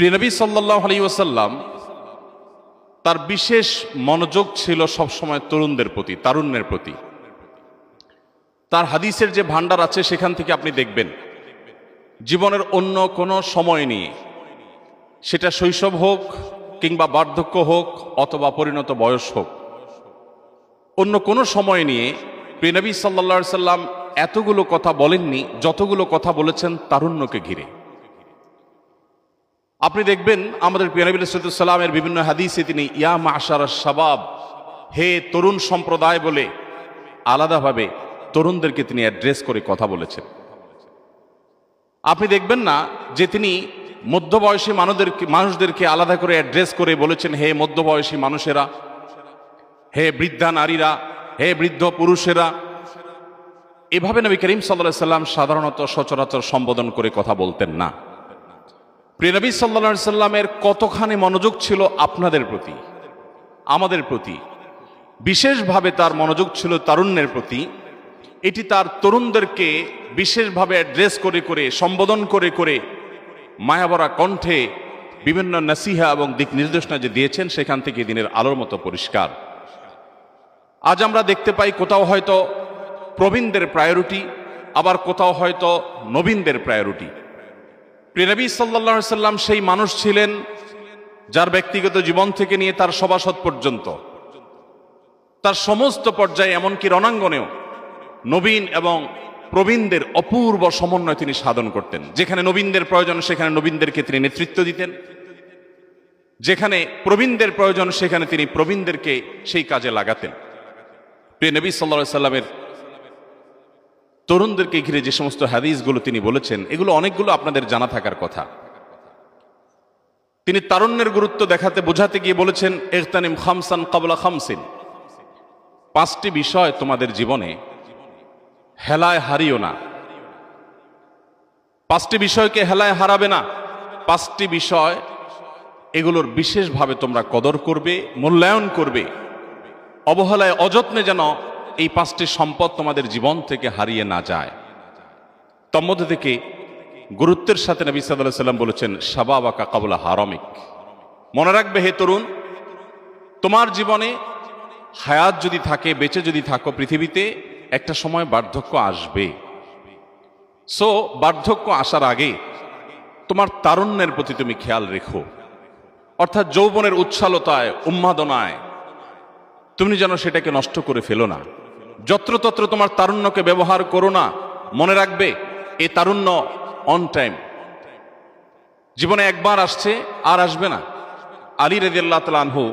প্রিয় নবী সাল্লাল্লাহু আলাইহি ওয়াসাল্লাম তার বিশেষ মনোযোগ ছিল সবসময় তরুণদের প্রতি, তারুণ্যের প্রতি। তার হাদিসের যে ভান্ডার আছে সেখান থেকে আপনি দেখবেন জীবনের অন্য কোনো সময় নিয়ে, সেটা শৈশব হোক কিংবা বার্ধক্য হোক অথবা পরিণত বয়স হোক, অন্য কোনো সময় নিয়ে প্রিয় নবী সাল্লাল্লাহু আলাইহি ওয়াসাল্লাম এতগুলো কথা বলেননি যতগুলো কথা বলেছেন তারুণ্যকে ঘিরে। আপনি দেখবেন আমাদের প্রিয় নবী সাল্লাল্লাহু আলাইহি ওয়াসাল্লামের বিভিন্ন হাদিসে তিনি ইয়া মাশারাশ শাবাব, হে তরুণ সম্প্রদায় বলে আলাদাভাবে তরুণদেরকে তিনি অ্যাড্রেস করে কথা বলেছেন। আপনি দেখবেন না যে তিনি মধ্যবয়সী মানুষদেরকে আলাদা করে অ্যাড্রেস করে বলেছেন হে মধ্যবয়সী মানুষেরা, হে বৃদ্ধা নারীরা, হে বৃদ্ধ পুরুষেরা। এভাবে নবী করিম সাল্লাল্লাহু আলাইহি ওয়াসাল্লাম সাধারণত সচরাচর সম্বোধন করে কথা বলতেন না। প্রিয় নবী সাল্লাল্লাহু আলাইহি ওয়াসাল্লামের কতখানি মনোযোগ ছিল আপনাদের প্রতি, আমাদের প্রতি, বিশেষভাবে তার মনোযোগ ছিল তারুণ্যের প্রতি। এটি তার তরুণদেরকে বিশেষভাবে অ্যাড্রেস করে করে, সম্বোধন করে করে মায়াভরা কণ্ঠে বিভিন্ন নসিহা এবং দিক নির্দেশনা যে দিয়েছেন সেখান থেকে দিনের আলোর মতো পরিষ্কার। আজ আমরা দেখতে পাই কোথাও হয়তো প্রবীণদের প্রায়োরিটি, আবার কোথাও হয়তো নবীনদের প্রায়োরিটি। প্রিয় নবী সাল্লাল্লাহু আলাইহি ওয়াসাল্লাম সেই মানুষ ছিলেন যার ব্যক্তিগত জীবন থেকে নিয়ে তার সভাসদ পর্যন্ত, তার সমস্ত পর্যায়ে এমনকি রণাঙ্গনেও নবীন এবং প্রবীণদের অপূর্ব সমন্বয় তিনি সাধন করতেন। যেখানে নবীনদের প্রয়োজন সেখানে নবীনদেরকে তিনি নেতৃত্ব দিতেন, যেখানে প্রবীণদের প্রয়োজন সেখানে তিনি প্রবীণদেরকে সেই কাজে লাগাতেন। প্রিয় নবী সাল্লাল্লাহু আলাইহি ওয়াসাল্লামের তরুণদেরকে ঘিরে যে সমস্ত হাদিসগুলো তিনি বলেছেন এগুলো অনেকগুলো আপনাদের জানা থাকার কথা। তিনি তারুণ্যের গুরুত্ব দেখাতে বোঝাতে গিয়ে বলেছেন ইগতানিম খামসান ক্বাবলা খামসিন, পাঁচটি বিষয় তোমাদের জীবনে হেলায় হারিও না, পাঁচটি বিষয়কে হেলায় হারাবে না। পাঁচটি বিষয় এগুলোর বিশেষভাবে তোমরা কদর করবে, মূল্যায়ন করবে, অবহেলায় অযত্নে যেন এই পাঁচটি সম্পদ তোমাদের জীবন থেকে হারিয়ে না যায়। তার মধ্যে থেকে গুরুত্বের সাথে নবী সাল্লাল্লাহু আলাইহি ওয়াসাল্লাম বলেছেন শাবাবাকা ক্বাবলা হারামিক, মনে রাখবে হে তরুণ, তোমার জীবনে হায়াত যদি থাকে, বেঁচে যদি থাকো পৃথিবীতে, একটা সময় বার্ধক্য আসবে। সো বার্ধক্য আসার আগে তোমার তারুণ্যের প্রতি তুমি খেয়াল রেখো, অর্থাৎ যৌবনের উচ্ছলতায়, উন্মাদনায় তুমি যেন সেটাকে নষ্ট করে ফেলো না। যত্রতত্র তোমার তারুণ্যকে ব্যবহার করো না। মনে রাখবে এই তারুণ্য অন টাইম, জীবনে একবার আসছে আর আসবে না। আলী রাদিয়াল্লাহু তাআলা আনহু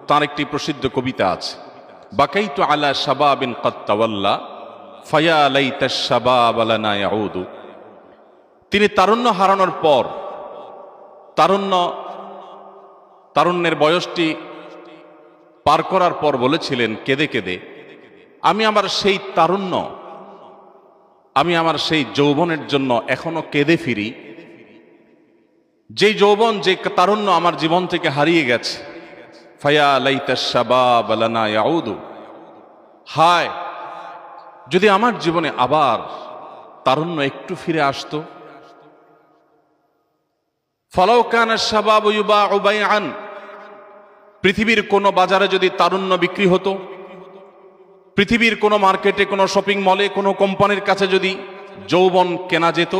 তার একটি প্রসিদ্ধ কবিতা আছে, বাকাইতু আলা শাবাবিন ক্বাদ তাওয়াল্লা ফায়া লাইতাশ শাবাব লানা ইয়াউদু। তিনি তারুণ্য হারানোর পর, তারুণ্যের বয়সটি পার করার পর বলেছিলেন কেঁদে কেঁদে, আমি আমার সেই তারুণ্য, আমি আমার সেই যৌবনের জন্য এখনো কেঁদে ফিরি, যেই যৌবন, যে তারুণ্য আমার জীবন থেকে হারিয়ে গেছে। ফায়া লাইতাশ শাবাব লানা ইয়াউদু, হায় যদি আমার জীবনে আবার তারুণ্য একটু ফিরে আসতো। ফালাউ কানা শাবাবু ইউবাউ বাইআন, পৃথিবীর কোনো বাজারে যদি তারুণ্য বিক্রি হতো, পৃথিবীর কোনো মার্কেটে, কোনো শপিং মলে, কোনো কোম্পানির কাছে যদি যৌবন কেনা যেত,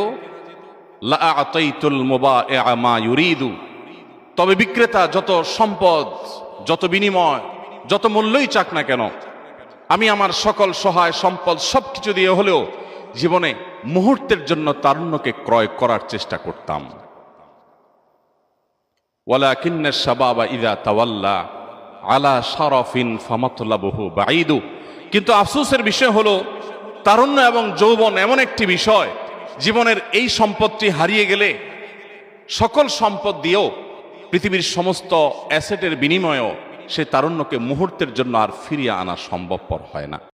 লা আতাইতুল মুবাইআ মা ইউরিদু, তবে বিক্রেতা যত সম্পদ, যত বিনিময়, যত মূল্যই চাক না কেন, আমি আমার সকল সহায় সম্পদ সবকিছু দিয়ে হলেও জীবনে মুহূর্তের জন্য তারুণ্যকে ক্রয় করার চেষ্টা করতাম। ওয়ালাকিন্না শাবাবা ইযা তাওয়াল্লা আলা শারাফিন ফামাতলাবুহু বাঈদু, কিন্তু আফসোসের বিষয় হলো তারুণ্য এবং যৌবন এমন একটি বিষয়, জীবনের এই সম্পদটি হারিয়ে গেলে সকল সম্পদ দিয়েও, পৃথিবীর সমস্ত অ্যাসেটের বিনিময়েও সে তারুণ্যকে মুহূর্তের জন্য আর ফিরিয়ে আনা সম্ভবপর হয় না।